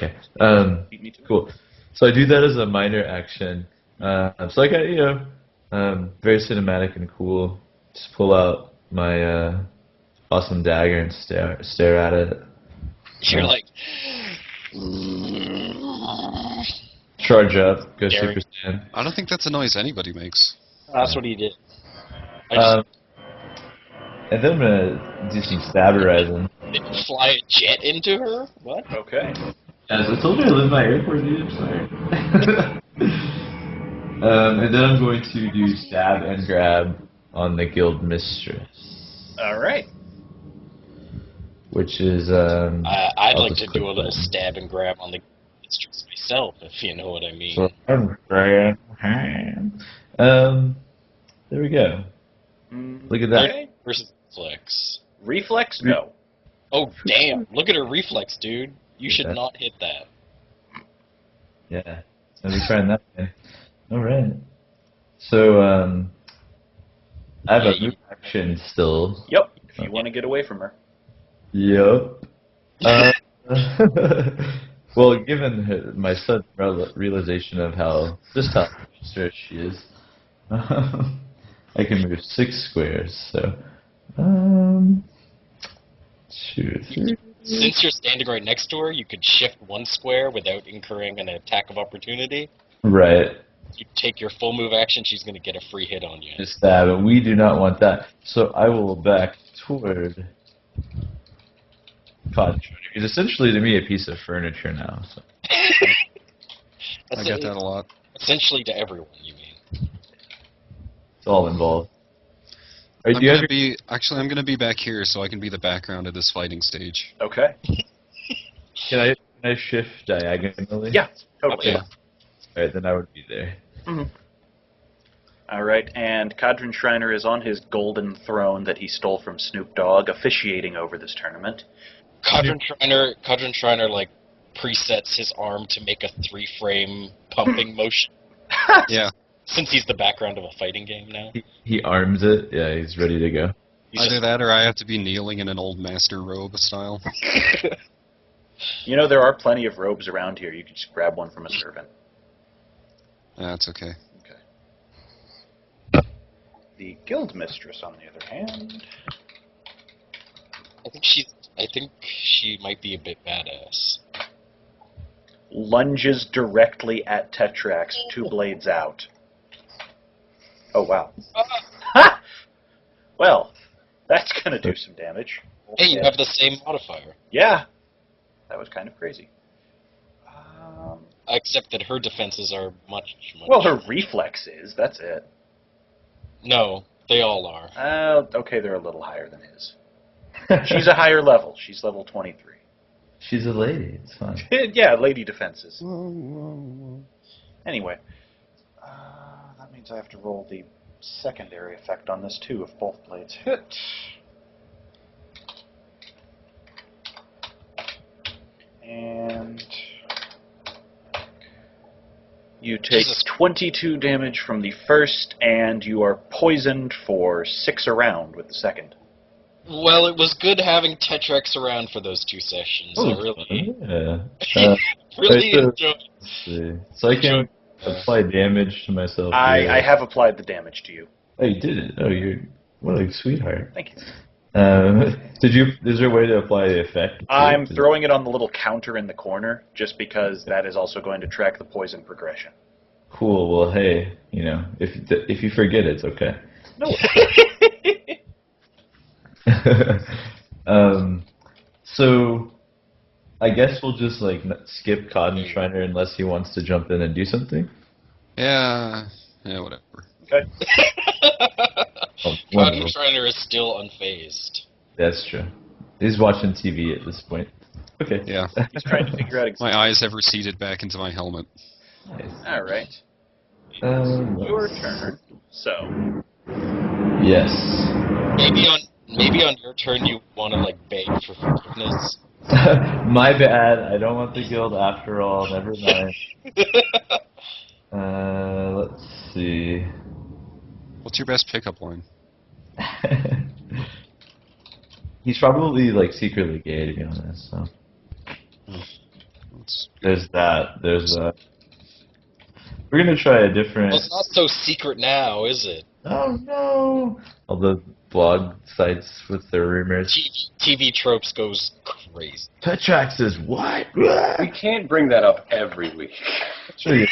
Okay. Me too. Cool. So I do that as a minor action. So like very cinematic and cool. Just pull out my awesome dagger and stare at it. You're like, Charge up, go Daring. Super Saiyan. I don't think that's a noise anybody makes. that's what he did. I just And then I'm gonna do some stabberizing. fly a jet into her? What? Okay. As I told you, I live by airport, dude. I'm sorry. And then I'm going to do stab and grab on the guild mistress, All right. which is I'd I'll like just to click do a little button. stab and grab on the mistress myself, if you know what I mean. So I'm saying, there we go. Look at that. Okay. Versus reflex. Reflex? No. Oh, damn. Look at her reflex, dude. You should Yeah. not hit that. Yeah, so we're trying that way. All right. So I have a move action still. Yep. If you want to get away from her. Yep. Well, given my sudden realization of just how stressed she is, I can move 6 squares. So, 2, 3. Since you're standing right next to her, you could shift 1 square without incurring an attack of opportunity. Right. You take your full move action, she's going to get a free hit on you. Just stab, and we do not want that. So I will back toward Cotton. He's essentially to me a piece of furniture now. So. I get that a lot. Essentially to everyone, you mean. It's all involved. Are I'm you gonna be back here so I can be the background of this fighting stage. Okay. Can I shift diagonally? Yeah, totally. Okay. Alright, then I would be there. All right, and Kadrin Shriner is on his golden throne that he stole from Snoop Dogg, officiating over this tournament. Kadrin Shriner, like, presets his arm to make a 3-frame pumping motion. Yeah. Since he's the background of a fighting game now. He arms it. Yeah, he's ready to go. Either that or I have to be kneeling in an old master robe style. You know, there are plenty of robes around here. You can just grab one from a servant. That's okay. Okay. The guild mistress, on the other hand... I think she might be a bit badass. lunges directly at Tetrax, 2 blades out. Oh, wow. Ha! Well, that's going to do some damage. Hey, you have the same modifier. Yeah. That was kind of crazy. Except that her defenses are much... Well, her reflex is. That's it. No, they all are. Okay, they're a little higher than his. She's a higher level. She's level 23. She's a lady. It's fine. Yeah, lady defenses. Anyway, that means I have to roll the secondary effect on this too if both blades hit. And you take 22 damage from the first, and you are poisoned for 6 around with the second. Well, it was good having Tetrax around for those 2 sessions. I really, Yeah. really so- enjoyed. Let's see. So I can apply damage to myself. I have applied the damage to you. Oh, you did it. Oh, you're what a sweetheart. Thank you. Is there a way to apply the effect? I'm throwing it on the little counter in the corner, just because that is also going to track the poison progression. Cool. Well, hey, if you forget, it's okay. No. So I guess we'll just skip Cotton Shriner unless he wants to jump in and do something. Yeah, whatever. Okay. Cotton Shriner is still unfazed. That's true. He's watching TV at this point. Okay. Yeah. He's trying to figure out exactly. My eyes have receded back into my helmet. Nice. All right. Your turn. So. Yes. Maybe on your turn you want to beg for forgiveness. My bad. I don't want the guild after all. Never mind. Let's see. What's your best pickup line? He's probably secretly gay, to be honest. So. There's that. We're gonna try a different. Well, it's not so secret now, is it? Oh no! All the blog sites with their rumors. TV tropes goes crazy. Tetrax is what? We can't bring that up every week. Sure.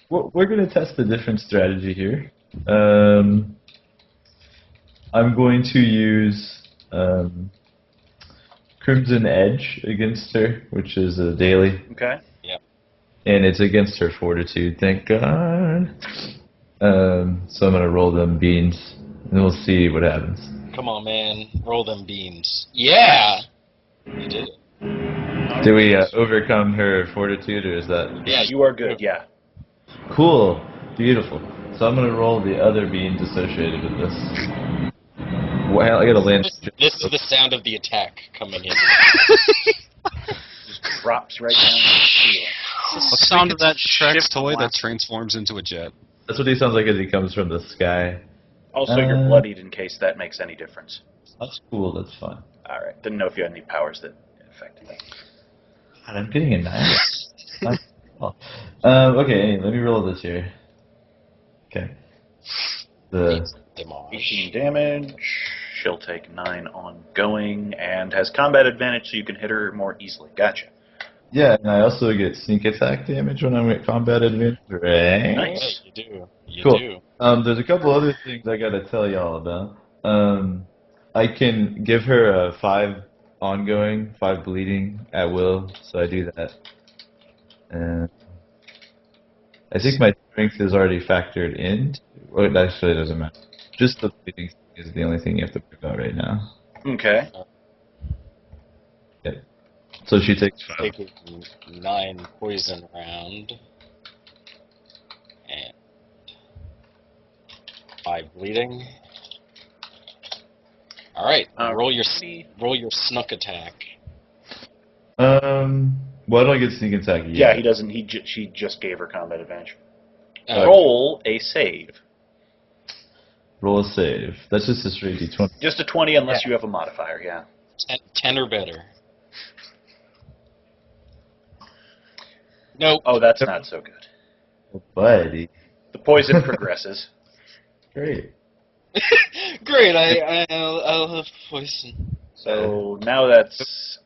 We're gonna test a different strategy here. I'm going to use Crimson Edge against her, which is a daily. Okay. And it's against her fortitude, thank God. So I'm gonna roll them beans, and we'll see what happens. Come on, man. Roll them beans. Yeah! You did it. Do we overcome her fortitude, or is that... Yeah, you are good, yeah. Cool. Beautiful. So I'm gonna roll the other beans associated with this. Well, I gotta land... This is the sound of the attack coming in. Just drops right down to the ceiling. The sound of that Shrek's toy that transforms into a jet. That's what he sounds like as he comes from the sky. Also, you're bloodied in case that makes any difference. That's cool, that's fine. Alright, didn't know if you had any powers that affected that. God, I'm getting a 9. Okay, let me roll this here. Okay. The 18 damage. She'll take 9 ongoing and has combat advantage so you can hit her more easily. Gotcha. Yeah, and I also get sneak attack damage when I'm at combat advantage. Right? Nice. You do. You Cool. do. There's a couple other things I gotta tell y'all about. I can give her a 5 ongoing, 5 bleeding at will, so I do that. And I think my strength is already factored in. Well, it actually doesn't matter. Just the bleeding is the only thing you have to pick out right now. Okay. Okay. So she takes 5. Taking 9 poison round. And 5 bleeding. Alright, roll your snuck attack. Why don't I get sneak attack yet? Yeah, he doesn't. She just gave her combat advantage. Okay. Roll a save. Roll a save. That's just a straight d20. Just a 20 unless you have a modifier, yeah. 10 or better. Nope. Oh, that's not so good. Oh, buddy. The poison progresses. Great. Great, I'll have poison. So now that's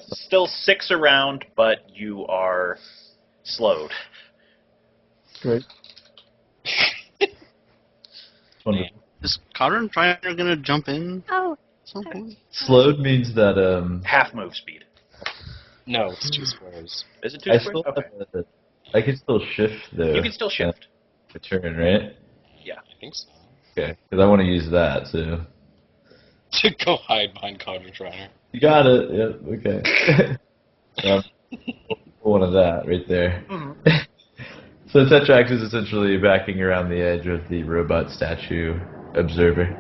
still 6 around, but you are slowed. Great. Wonderful. Is Codron Trainer gonna jump in? Oh. At some point? Slowed means that Half move speed. No, it's 2 squares. Is it 2 I squares? still Okay. have I can still shift though. You can still shift. A turn, right? I think so. Okay, because I want to use that too. To go hide behind Codron Trainer. You got it. Yep. Okay. One of that right there. Mhm. So Tetrax is essentially backing around the edge of the robot statue observer.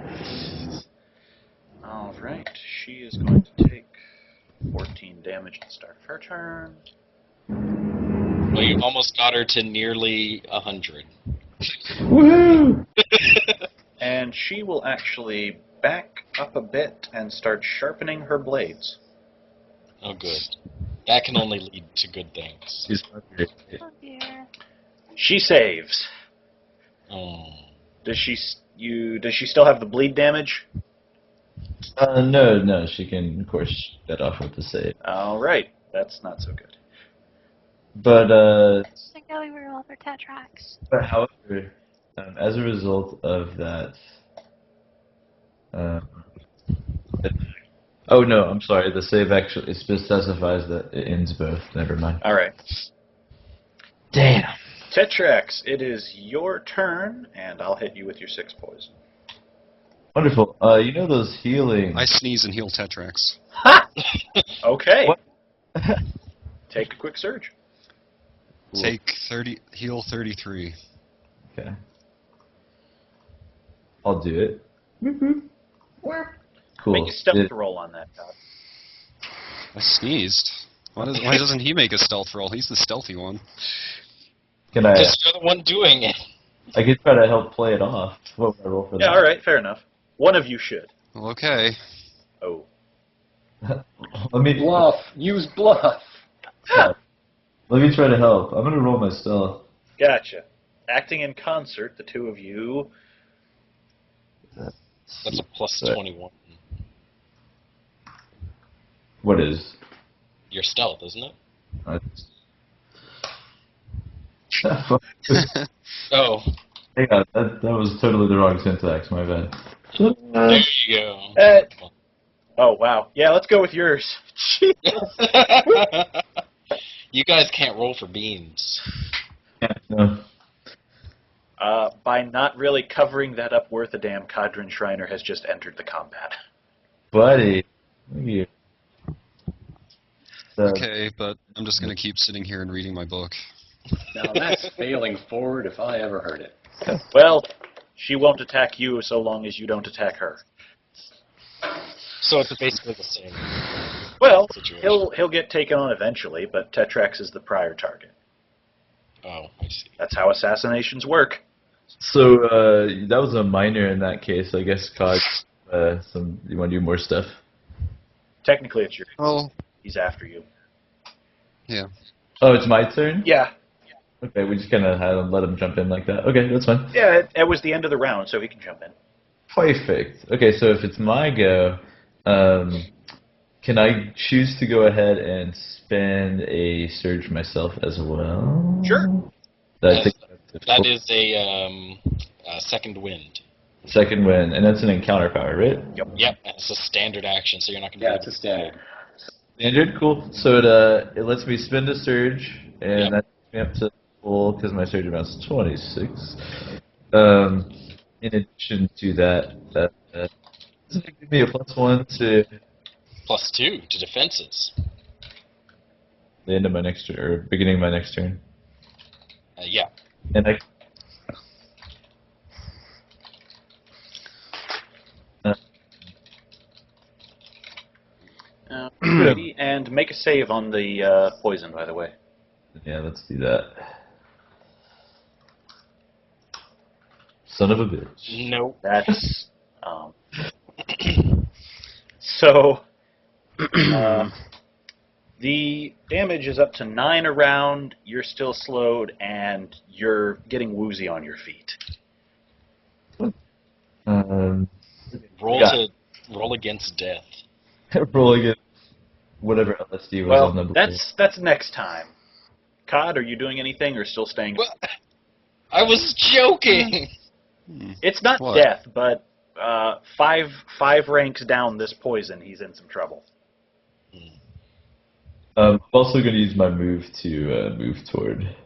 Alright, she is going to take 14 damage at the start of her turn. Well, you almost got her to nearly 100. Woohoo! And she will actually back up a bit and start sharpening her blades. Oh, good. That can only lead to good things. She's hungry. Oh dear. She saves. Oh. Does she still have the bleed damage? No, she can, of course, get off with the save. Alright, that's not so good. But, Just think how we roll for Tetrax. however, as a result of that, oh no, I'm sorry, the save actually specifies that it ends both. Never mind. Alright. Damn. Tetrax, it is your turn, and I'll hit you with your 6 poison. Wonderful. You know those healing... I sneeze and heal Tetrax. Ha! Okay. What? Take a quick surge. Cool. Take heal 33. Okay. I'll do it. Cool. Make a stealth roll on that, Todd. I sneezed. Why doesn't he make a stealth roll? He's the stealthy one. Can I? Because you're the one doing it. I could try to help play it off. What would I roll for that? Yeah, alright, fair enough. One of you should. Well, okay. Oh. Let me Bluff. Use bluff. let me try to help. I'm gonna roll my stealth. Gotcha. Acting in concert, the two of you. That's a plus Right. 21. What is? Your stealth, isn't it? Oh, Hang on, that was totally the wrong syntax. My bad. there you go. Oh, wow. Yeah, let's go with yours. You guys can't roll for beans. No. By not really covering that up worth a damn, Kadrin Shriner has just entered the combat. Buddy. Look at you. Okay, but I'm just gonna keep sitting here and reading my book. Now that's failing forward if I ever heard it. Well, she won't attack you so long as you don't attack her. So it's basically the same Well, situation. he'll get taken on eventually, but Tetrax is the prior target. Oh, I see. That's how assassinations work. So that was a minor in that case. I guess COD. You want to do more stuff? Technically, it's your. Oh, He's after you. yeah. Oh, it's my turn. Yeah, Okay, we just kind of had him let him jump in like that. Okay, that's fine. yeah. It was the end of the round, so he can jump in. Perfect. Okay, so if it's my go, can I choose to go ahead and spend a surge myself as well? Sure. That is a second wind. Second win, and that's an encounter power, right? Yep, and it's a standard action, so you're not going to Yeah, it's a standard. Standard, cool. So it lets me spend a surge, and Yep. that takes me up to full because my surge amounts to 26. In addition to that, does it give me a +1 to Plus 2 to defenses. the end of my next turn, or beginning of my next turn? Yeah. And I. And make a save on the poison, by the way. Yeah, let's do that. Son of a bitch. Nope. That's so. The damage is up to 9 a round. You're still slowed, and you're getting woozy on your feet. Roll against death. Rolling it, whatever LSD was on the Well, blade. that's next time. Cod, are you doing anything or still staying? Well, I was joking. It's not What? death, but five ranks down this poison, he's in some trouble. I'm also going to use my move to move toward.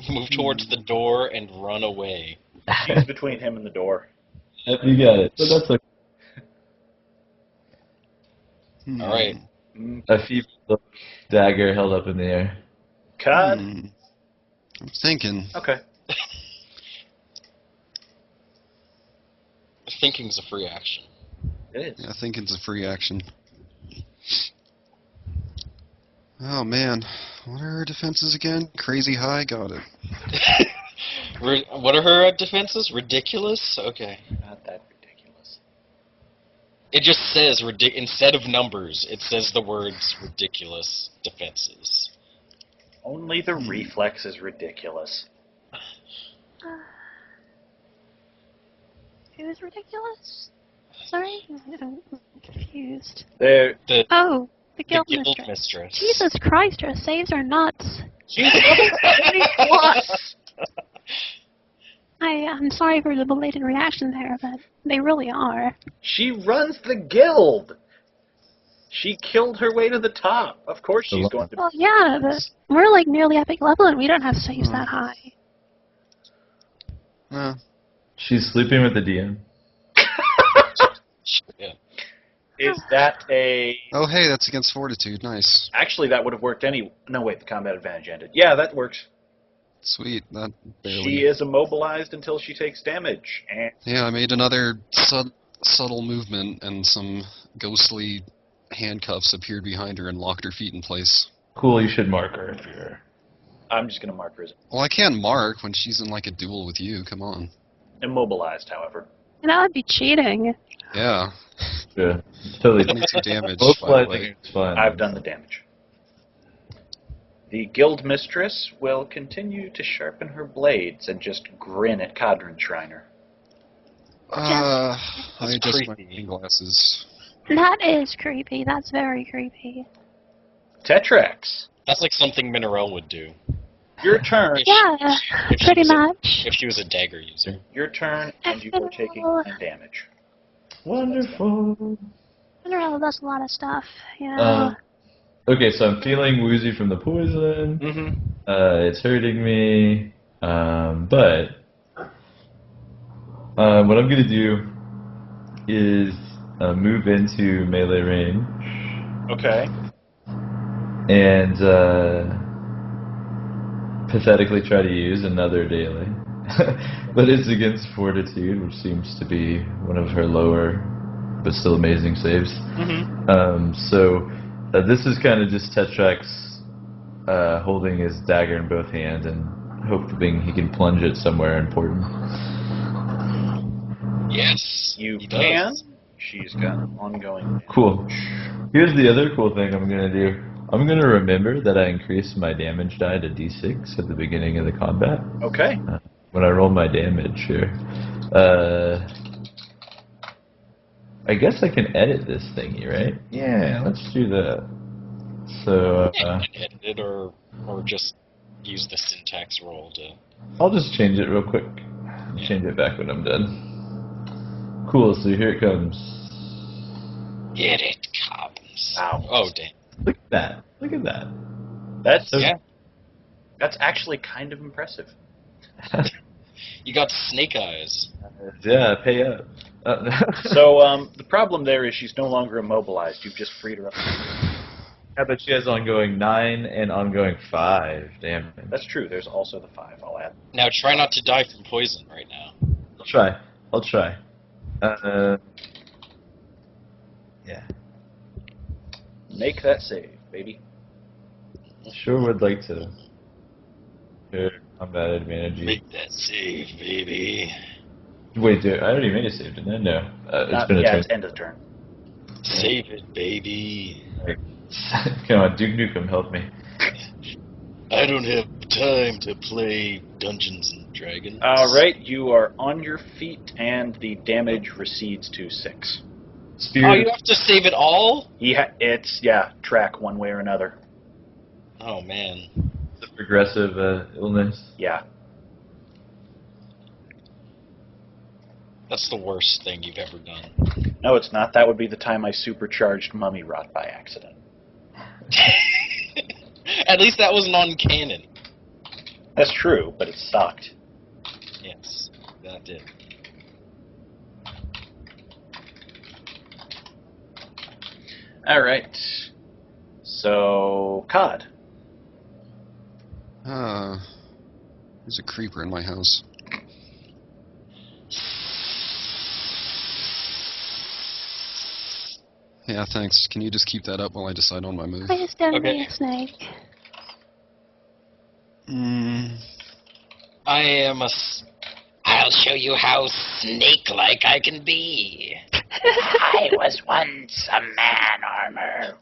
Move towards the door and run away. She's between him and the door. Yep, you got it. But that's okay. All right. A feeble dagger held up in the air. Cod? I'm thinking. Okay. Thinking's a free action. It is. Yeah, thinking's a free action. Oh man, what are her defenses again? Crazy high, got it. What are her defenses? Ridiculous? Okay. Not that ridiculous. It just says, instead of numbers, it says the words ridiculous defenses. Only the reflex is ridiculous. It was ridiculous. Sorry, I'm confused. There. Oh, the The guild guild mistress. mistress. Jesus Christ, her saves are nuts. She's level 20 plus! I'm sorry for the belated reaction there, but they really are. She runs the guild! She killed her way to the top. Of course she's going to. Well, yeah, but we're like nearly epic level and we don't have saves that high. She's sleeping with the DM. Yeah. Is that a... Oh hey, that's against fortitude, nice. Actually, that would have worked any... No, wait, the combat advantage ended. Yeah, that works. Sweet, that barely. She is immobilized until she takes damage. And Yeah, I made another subtle movement, and some ghostly handcuffs appeared behind her and locked her feet in place. Cool, you should mark her if you're. I'm just going to mark her as Well, I can't mark when she's in like a duel with you, come on. immobilized, however. That would be cheating. Yeah. Yeah, totally. 22 damage, by the Vocalizing way. is fun. I've done the damage. The guild mistress will continue to sharpen her blades and just grin at Kadrin Shriner. I That's adjust my creepy. reading glasses. That is creepy. That's very creepy. Tetrax, That's like something Minerelle would do. your turn. Yeah, if she pretty was a- much. If she was a dagger user. Your turn, and you are taking 9 damage. Wonderful. Mineral does a lot of stuff, you know. Okay, so I'm feeling woozy from the poison. Mm-hmm. It's hurting me. But what I'm gonna do is move into melee range Okay. and pathetically try to use another daily. But it's against fortitude, which seems to be one of her lower but still amazing saves. Mm-hmm. So this is kind of just Tetrax holding his dagger in both hands and hoping he can plunge it somewhere important. Yes. You he can. does. She's got ongoing. Cool. Here's the other cool thing I'm gonna do. I'm gonna remember that I increased my damage die to D6 at the beginning of the combat. Okay. When I roll my damage here. I guess I can edit this thingy, right? Yeah, let's do that. So, Yeah, you can edit it or just use the syntax roll to. I'll just change it real quick. Change it back when I'm done. Cool, so here it comes. Here it comes. Ow. Oh, damn. Look at that. Look at that. That's Yeah. That's actually kind of impressive. You got snake eyes. Yeah, pay up. So the problem there is she's no longer immobilized. You've just freed her up. Yeah, but she has ongoing 9 and ongoing 5 damage. That's true. There's also the 5. I'll add. Now try not to die from poison right now. I'll try. Yeah. Make that save, baby. Sure would like to. Here, combat advantage. Make that save, baby. Wait, dude, I already made a save, didn't I? No. It's been a yeah, turn. it's end of the turn. Save it, baby. Come on, Duke Nukem, help me. I don't have time to play Dungeons and Dragons. All right, you are on your feet, and the damage recedes to 6. Spirit. Oh, you have to save it all? It's track one way or another. Oh, man. It's a progressive illness. Yeah. That's the worst thing you've ever done. No, it's not. That would be the time I supercharged Mummy Rot by accident. At least that was non-canon. That's true, but it sucked. Yes, that did. All right. So, Cod. There's a creeper in my house. Yeah, thanks. Can you just keep that up while I decide on my move? Please don't Okay. be a snake. I am I'll show you how snake-like I can be. I was once a man-armor.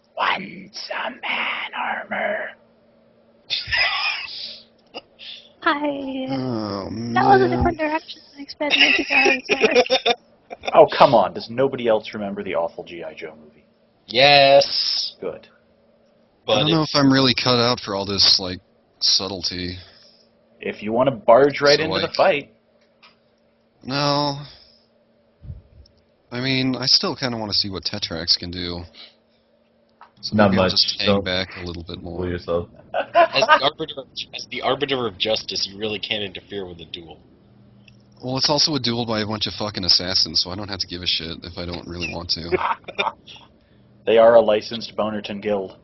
Hi. Oh, That was a man. different direction than I expected it to go. Sorry. Oh, come on. Does nobody else remember the awful G.I. Joe movie? Yes, Good. I but don't know if I'm really cut out for all this, like, subtlety. If you want to barge right So, into the like- fight, No. I mean, I still kind of want to see what Tetrax can do. So Not maybe I'll much. just hang Don't back a little bit fool more. yourself. as the arbiter of justice, you really can't interfere with a duel. Well, it's also a duel by a bunch of fucking assassins, so I don't have to give a shit if I don't really want to. they are a licensed Bonerton guild.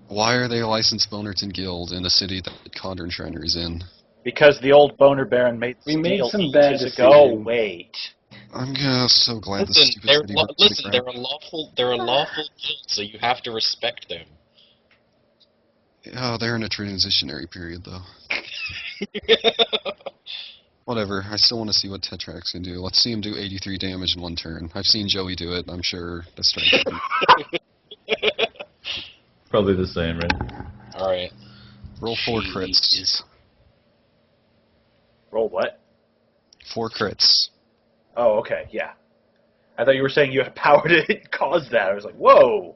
Why are they a licensed Bonerton Guild in a city that Condren Shriner is in? Because the old Boner Baron made We made deal some bad ages ago. decisions. Wait. I'm so glad this Listen, stupid city went to the listen, ground. they're a lawful guild, so you have to respect them. Oh, they're in a transitionary period, though. Whatever. I still want to see what Tetrax can do. Let's see him do 83 damage in one turn. I've seen Joey do it. I'm sure that's straight. Probably the same, right? Alright. Roll 4 crits. Roll what? 4 crits. Oh, okay, yeah. I thought you were saying you had power to cause that. I was like, whoa!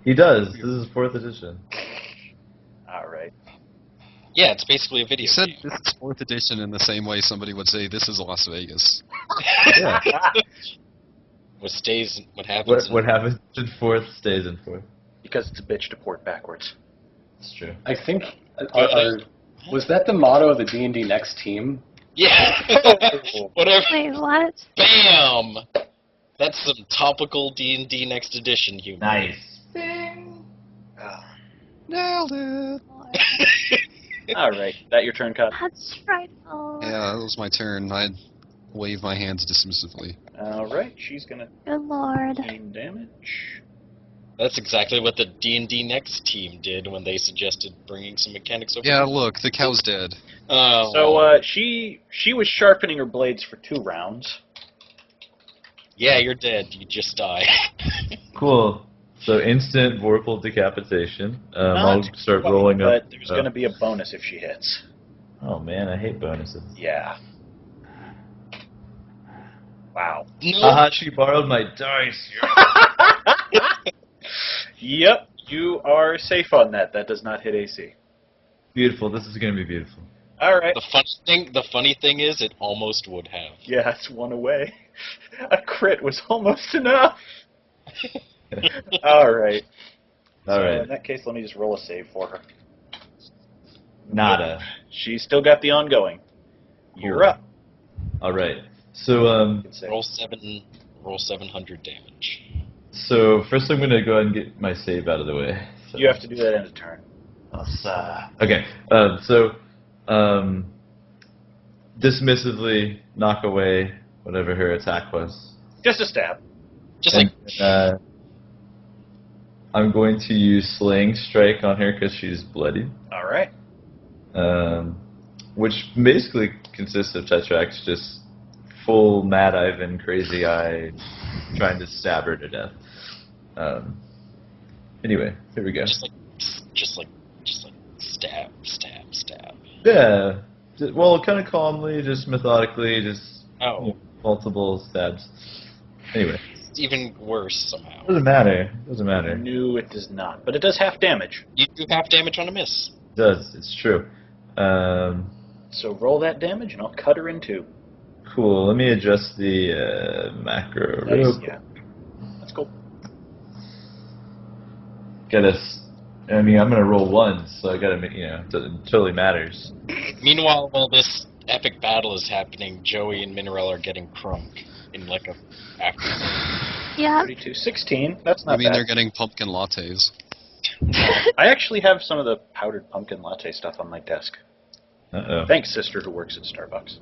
He does. This is 4th edition. Alright. Yeah, it's basically a video You said game. this is 4th edition in the same way somebody would say this is Las Vegas. Yeah. What happens What happens in 4th stays in 4th. Because it's a bitch to port backwards. It's true. I think, was that the motto of the D&D Next team? Yeah! Whatever. Wait, what? Bam! That's some topical D&D Next Edition humor. Nice. Nailed it! Alright, that your turn, Cut? That's frightful. Yeah, that was my turn. I wave my hands dismissively. Alright, she's gonna Good lord. 15 damage. That's exactly what the D&D Next team did when they suggested bringing some mechanics over. Yeah, look, the cow's dead. Oh. So, she was sharpening her blades for 2 rounds. Yeah, you're dead. You just die. Cool. So instant Vorpal decapitation. I'll Not start quite, rolling up. But there's gonna be a bonus if she hits. Oh man, I hate bonuses. Yeah. Wow. No. Haha, she borrowed my dice. Yep, you are safe on that. That does not hit AC. Beautiful. This is gonna be beautiful. Alright. The funny thing is, it almost would have. Yeah, it's 1 away. A crit was almost enough. Alright. So Alright. in that case, let me just roll a save for her. Nada. She's still got the ongoing. You're Cool. up. Alright. So Good save. Roll 700 damage. so first I'm gonna go ahead and get my save out of the way. So. You have to do that in a turn. Okay. Dismissively knock away whatever her attack was. Just a stab. Just And, like, I'm going to use Slaying Strike on her because she's bloodied. Alright. Which basically consists of Tetrax just full Mad Ivan, crazy eye, trying to stab her to death. Anyway, here we go. just like stab, stab, stab. Yeah, well, kind of calmly, just methodically, just Oh, multiple stabs. Anyway, it's even worse somehow. doesn't matter. Doesn't matter. No, it does not. But it does half damage. You do half damage on a miss. It does. It's true. So roll that damage and I'll cut her in 2. Cool. Let me adjust the macro. Nice, real quick. yeah. That's cool. I mean, I'm gonna roll 1, so I gotta make, it totally matters. Meanwhile, while this epic battle is happening, Joey and Mineral are getting crunk in like a after. Yeah. 32. 16. That's I not mean, bad. they're getting pumpkin lattes. I actually have some of the powdered pumpkin latte stuff on my desk. Uh-oh. Thanks, sister who works at Starbucks.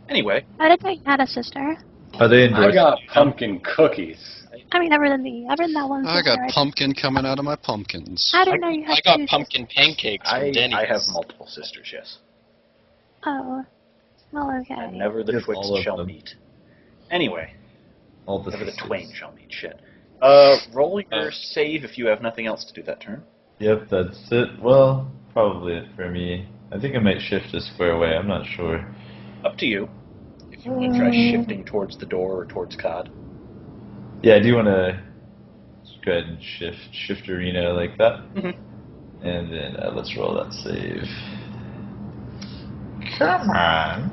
Anyway, I didn't know you had a sister. Are they I endorsed? got pumpkin cookies. I mean, other than that one I sister. got pumpkin coming out of my pumpkins. I didn't know you had I got two pumpkin pancakes from I Denny's. have multiple sisters, yes. sisters. Oh. Well, okay. And never the Yes, twixt all of shall them. meet. Anyway, All the never the sisters. twain shall meet. Shit. Roll your save if you have nothing else to do that turn. Yep, that's it. Well, probably it for me. I think I might shift to square away. I'm not sure. Up to you. If you want to try shifting towards the door or towards Cod. Yeah, I do want to go ahead and shift arena like that. Mhm. And then let's roll that save. Come on.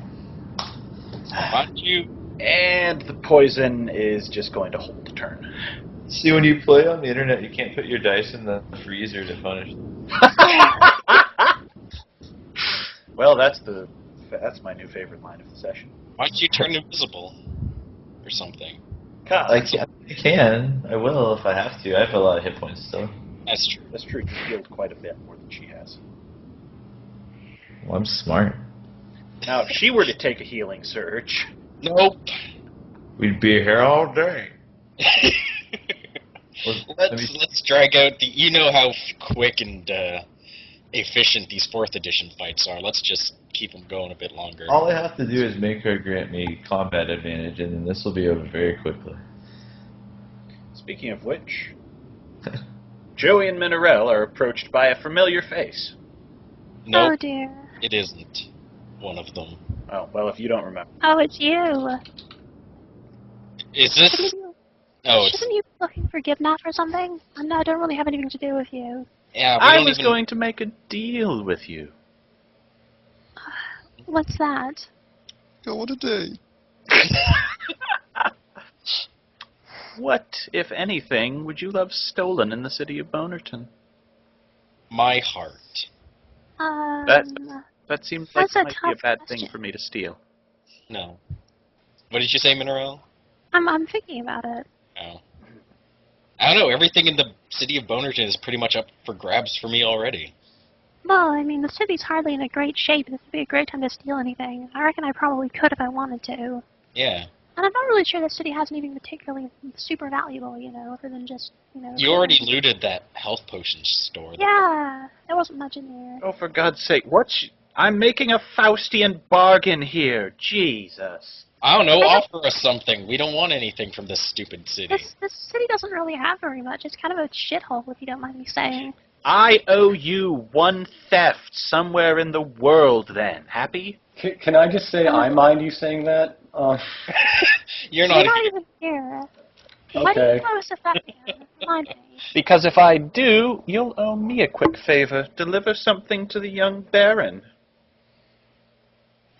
Why don't you? And the poison is just going to hold the turn. See, when you play on the internet, you can't put your dice in the freezer to punish them. Well, that's my new favorite line of the session. Why don't you turn invisible, or something? Cod. I can. I will if I have to. I have a lot of hit points still. That's true. That's true. You healed quite a bit more than she has. Well, I'm smart. Now, if she were to take a healing surge, Nope. We'd be here all day. Let's drag out the. You know how quick and efficient these 4th edition fights are. Let's just keep them going a bit longer. All I have to do is make her grant me combat advantage, and then this will be over very quickly. Speaking of which, Joey and Minerel are approached by a familiar face. No, Oh dear. it isn't one of them. Oh, well, if you don't remember. Oh, it's you. Is this? Shouldn't you, Oh, it's shouldn't you be looking for Gibnaf or something? I don't really have anything to do with you. yeah. We I don't was even. going to make a deal with you. What's that? Oh, what a day. What, if anything, would you have stolen in the city of Bonerton? My heart. That seems like That's a it might be a tough bad question. thing for me to steal. No. What did you say, Mineral? I'm thinking about it. Oh. I don't know. Everything in the city of Bonerton is pretty much up for grabs for me already. Well, I mean, the city's hardly in a great shape. This would be a great time to steal anything. I reckon I probably could if I wanted to. Yeah. And I'm not really sure the city has anything particularly super valuable, other than just, You already looted that health potion store. Yeah, there wasn't much in there. Oh, for God's sake, I'm making a Faustian bargain here. Jesus. I don't know. Offer us something. We don't want anything from this stupid city. This city doesn't really have very much. It's kind of a shithole, if you don't mind me saying. I owe you one theft somewhere in the world then. Happy? Can I just say I mind you saying that? You're You're not. not even here. Why do Okay. you call us a Fathian? Remind me. Because if I do, you'll owe me a quick favor. Deliver something to the young Baron.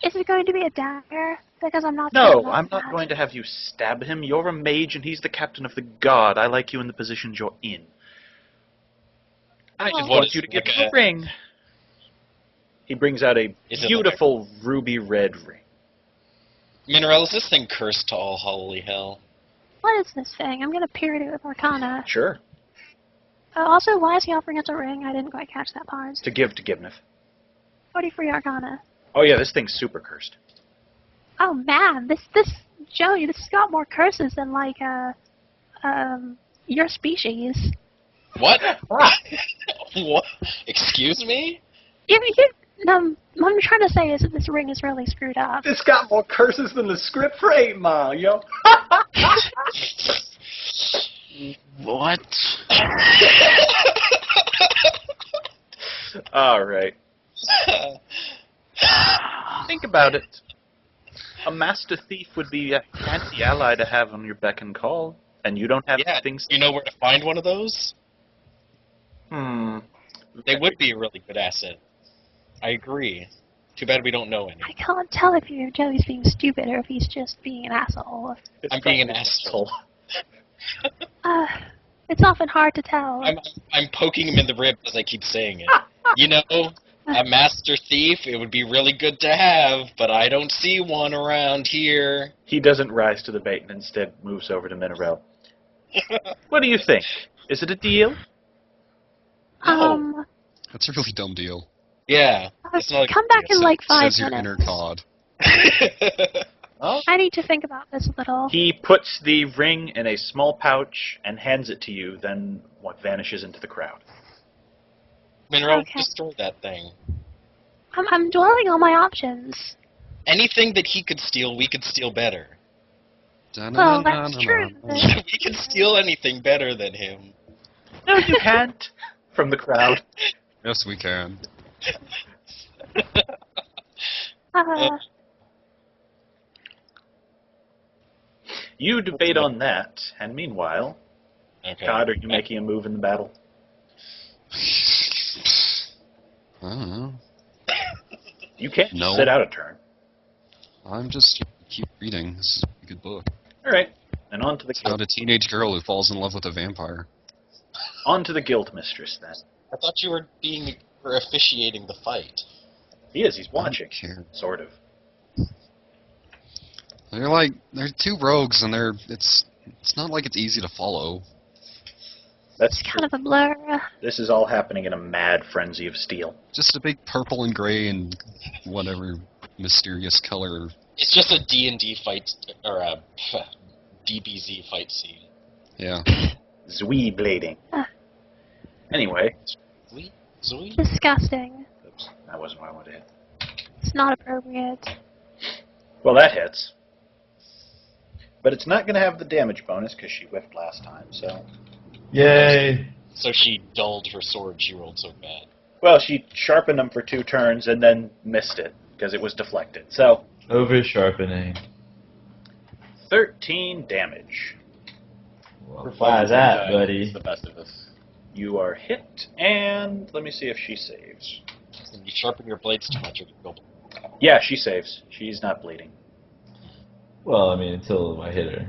Is it going to be a dagger? Because I'm not No, sure about I'm not that. going to have you stab him. You're a mage and he's the captain of the guard. I like you in the positions you're in. I just What want is you to give like him a ring. He brings out a Is it beautiful ruby red ring. Mineral, is this thing cursed to all holy hell? What is this thing? I'm going to period it with Arcana. Sure. Also, why is he offering us a ring? I didn't quite catch that part. To give to Gibnef. 43 Arcana. Oh yeah, this thing's super cursed. Oh man, this Joey, this has got more curses than like your species. What? What? Excuse me? What I'm trying to say is that this ring is really screwed up. This got more curses than the script for 8 Mile, yo. What? Alright. Think about it. A master thief would be a handy ally to have on your beck and call. And you don't have Yeah, things. you know where to find one of those? They would be a really good asset. I agree. Too bad we don't know any. I can't tell if Joey's being stupid or if he's just being an asshole. It's I'm being an probably asshole. It's often hard to tell. I'm poking him in the rib as I keep saying it. You know, a master thief, it would be really good to have, but I don't see one around here. He doesn't rise to the bait and instead moves over to Minerel. What do you think? Is it a deal? That's a really dumb deal. Yeah. It's not a Come good back deal. in like 5 Says your inner minutes. cod. I need to think about this a little. He puts the ring in a small pouch and hands it to you, then vanishes into the crowd. Mineral, Okay. destroy that thing. I'm dwelling on my options. Anything that he could steal, we could steal better. Well, that's true. We can steal anything better than him. No, you can't. From the crowd. Yes, we can. You debate on that, and meanwhile, Okay. God, are you making a move in the battle? I don't know. You can't No. sit out a turn. I'm just keep reading. This is a good book. Alright, and on to the It's about a teenage girl who falls in love with a vampire. on to the guild mistress then. I thought you were officiating the fight. He is, he's watching. I don't care. Sort of. They're two rogues, and it's not like it's easy to follow. That's It's kind of a blur. This is all happening in a mad frenzy of steel. Just a big purple and gray and whatever mysterious color. It's just a D&D fight, or a DBZ fight scene. Yeah. Zwee blading. Anyway. Zui? Disgusting. Oops, that wasn't what I wanted to hit. not appropriate. Well, that hits. But it's not going to have the damage bonus because she whiffed last time, so... Yay! So she dulled her sword. She rolled so bad. Well, she sharpened them for 2 turns and then missed it because it was deflected. So, Over sharpening. 13 damage. Well, why that, buddy? It's the best of us. You are hit, and let me see if she saves. When you sharpen your blades too much, it will go. Yeah, she saves. She's not bleeding. Well, I mean, until I hit her.